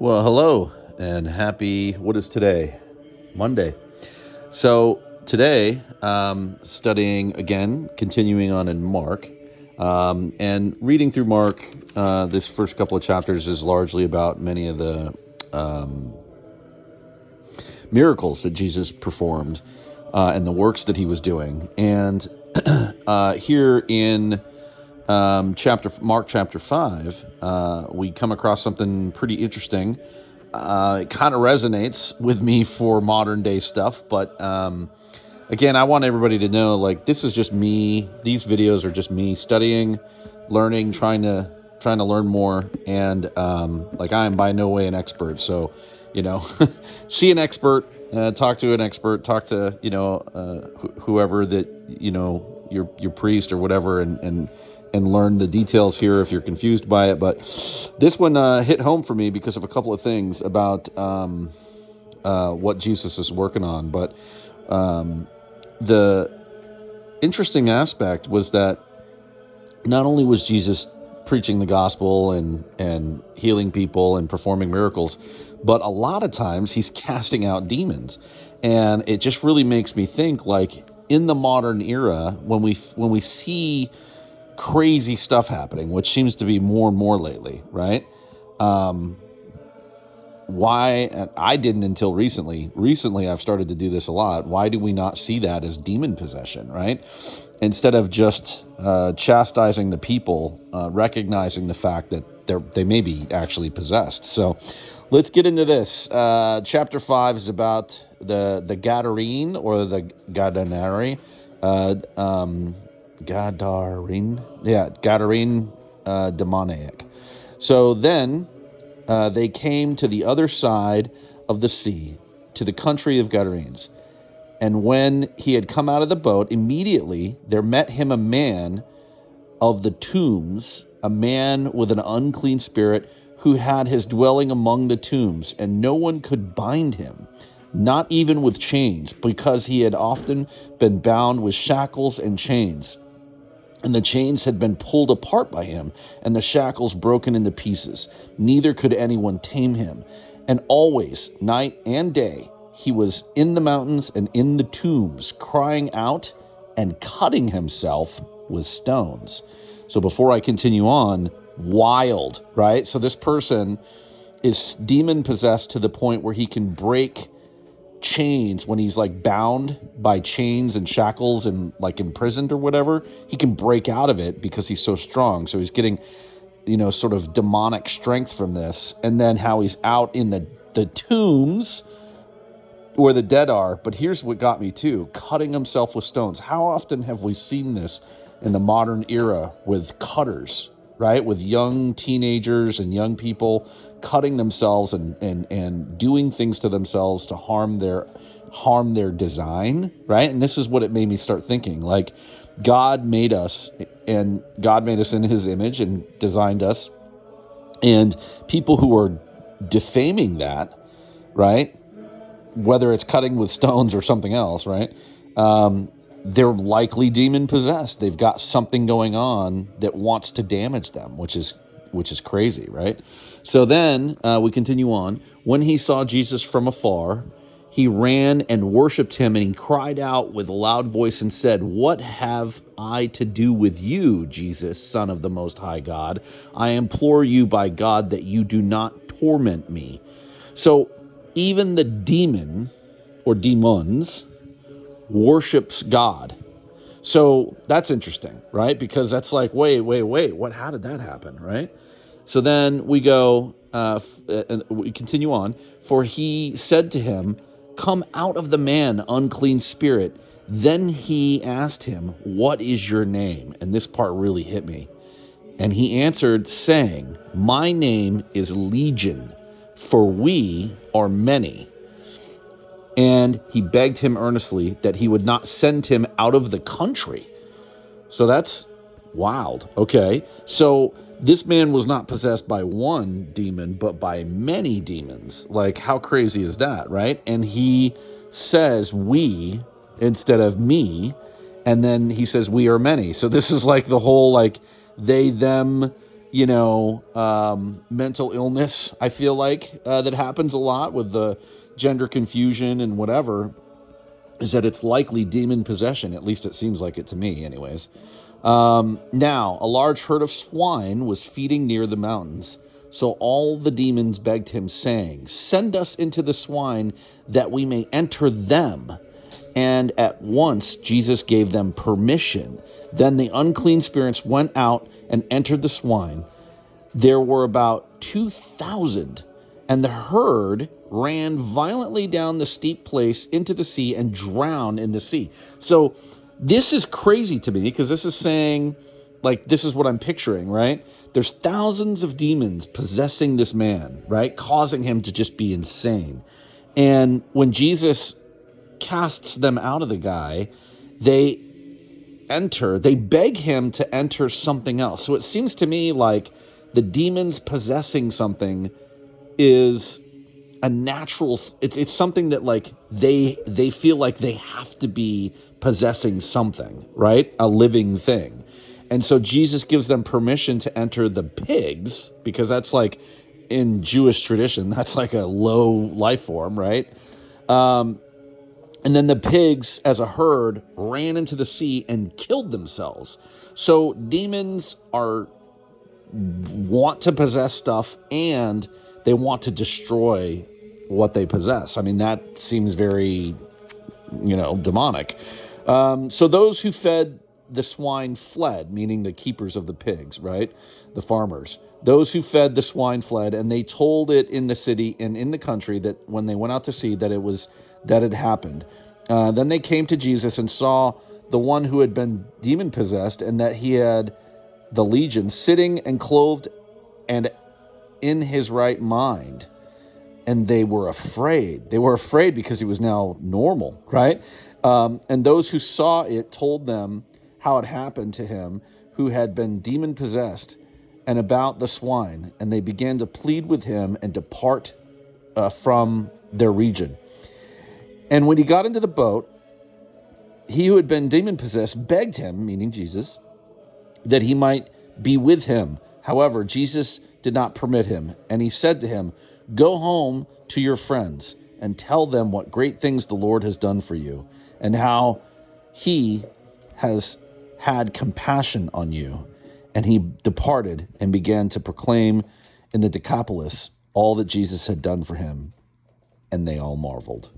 Well, hello and happy, what is today? Monday. So today, studying again, continuing on in Mark, and reading through Mark. This first couple of chapters is largely about many of the miracles that Jesus performed and the works that he was doing. And here in Mark chapter 5, we come across something pretty interesting. It kind of resonates with me for modern day stuff, but again, I want everybody to know, like, this is just me. These videos are just me studying, learning, trying to learn more, and like, I am by no way an expert. So, see an expert, talk to an expert, talk to whoever that your priest or whatever, and learn the details here if you're confused by it. But this one hit home for me because of a couple of things about what Jesus is working on. But the interesting aspect was that not only was Jesus preaching the gospel and healing people and performing miracles, but a lot of times he's casting out demons. And it just really makes me think, like, in the modern era, when we see crazy stuff happening, which seems to be more and more lately, right? Why I didn't until recently. Recently, I've started to do this a lot. Why do we not see that as demon possession, right? Instead of just chastising the people, recognizing the fact that they may be actually possessed. So let's get into this. Chapter 5 is about the Gadarene or the Gadanari. Gadarene demoniac. So then they came to the other side of the sea, to the country of Gadarenes. And when he had come out of the boat, immediately there met him a man of the tombs, a man with an unclean spirit, who had his dwelling among the tombs, and no one could bind him, not even with chains, because he had often been bound with shackles and chains. And the chains had been pulled apart by him, and the shackles broken into pieces. Neither could anyone tame him. And always, night and day, he was in the mountains and in the tombs, crying out and cutting himself with stones. So before I continue on, wild, right? So this person is demon possessed to the point where he can break chains when he's like bound by chains and shackles and like imprisoned or whatever. He can break out of it because he's so strong. So he's getting, sort of demonic strength from this. And then how he's out in the tombs where the dead are. But here's what got me too: cutting himself with stones. How often have we seen this in the modern era with cutters, right? With young teenagers and young people cutting themselves and doing things to themselves to harm their design, right? And this is what it made me start thinking. Like, God made us, and God made us in his image and designed us. And people who are defaming that, right, whether it's cutting with stones or something else, right, they're likely demon possessed. They've got something going on that wants to damage them, which is crazy, right? So then we continue on. When he saw Jesus from afar, he ran and worshipped him, and he cried out with a loud voice and said, "What have I to do with you, Jesus, Son of the Most High God? I implore you by God that you do not torment me." So even the demon or demons worships God. So that's interesting, right? Because that's like, wait, how did that happen, right? So then we go, and we continue on. For he said to him, "Come out of the man, unclean spirit." Then he asked him, "What is your name?" And this part really hit me. And he answered, saying, "My name is Legion, for we are many." And he begged him earnestly that he would not send him out of the country. So that's wild. Okay. So this man was not possessed by one demon, but by many demons. Like, how crazy is that, right? And he says we instead of me. And then he says we are many. So this is like the whole, like, they, them mental illness, I feel like, that happens a lot with the gender confusion and whatever, is that it's likely demon possession. At least it seems like it to me, anyways. Now, a large herd of swine was feeding near the mountains. So all the demons begged him, saying, "Send us into the swine that we may enter them." And at once Jesus gave them permission. Then the unclean spirits went out and entered the swine. There were about 2,000, and the herd ran violently down the steep place into the sea and drowned in the sea. So this is crazy to me, because this is saying, like, this is what I'm picturing, right? There's thousands of demons possessing this man, right? Causing him to just be insane. And when Jesus casts them out of the guy, they beg him to enter something else. So it seems to me like the demons possessing something is a natural, it's something that, like, they feel like they have to be possessing something, right? A living thing. And so Jesus gives them permission to enter the pigs, because that's, like, in Jewish tradition, that's like a low life form, right? And then the pigs, as a herd, ran into the sea and killed themselves. So demons want to possess stuff, and they want to destroy what they possess. I mean, that seems very, demonic. So those who fed the swine fled, meaning the keepers of the pigs, right? The farmers. Those who fed the swine fled, and they told it in the city and in the country that when they went out to see that it happened. Then they came to Jesus and saw the one who had been demon possessed, and that he had the legion sitting and clothed and in his right mind. And they were afraid. They were afraid because he was now normal, right? And those who saw it told them how it happened to him who had been demon possessed, and about the swine. And they began to plead with him and depart from their region. And when he got into the boat, he who had been demon possessed begged him, meaning Jesus, that he might be with him. However, Jesus did not permit him. And he said to him, "Go home to your friends and tell them what great things the Lord has done for you, and how he has had compassion on you." And he departed and began to proclaim in the Decapolis all that Jesus had done for him, and they all marveled.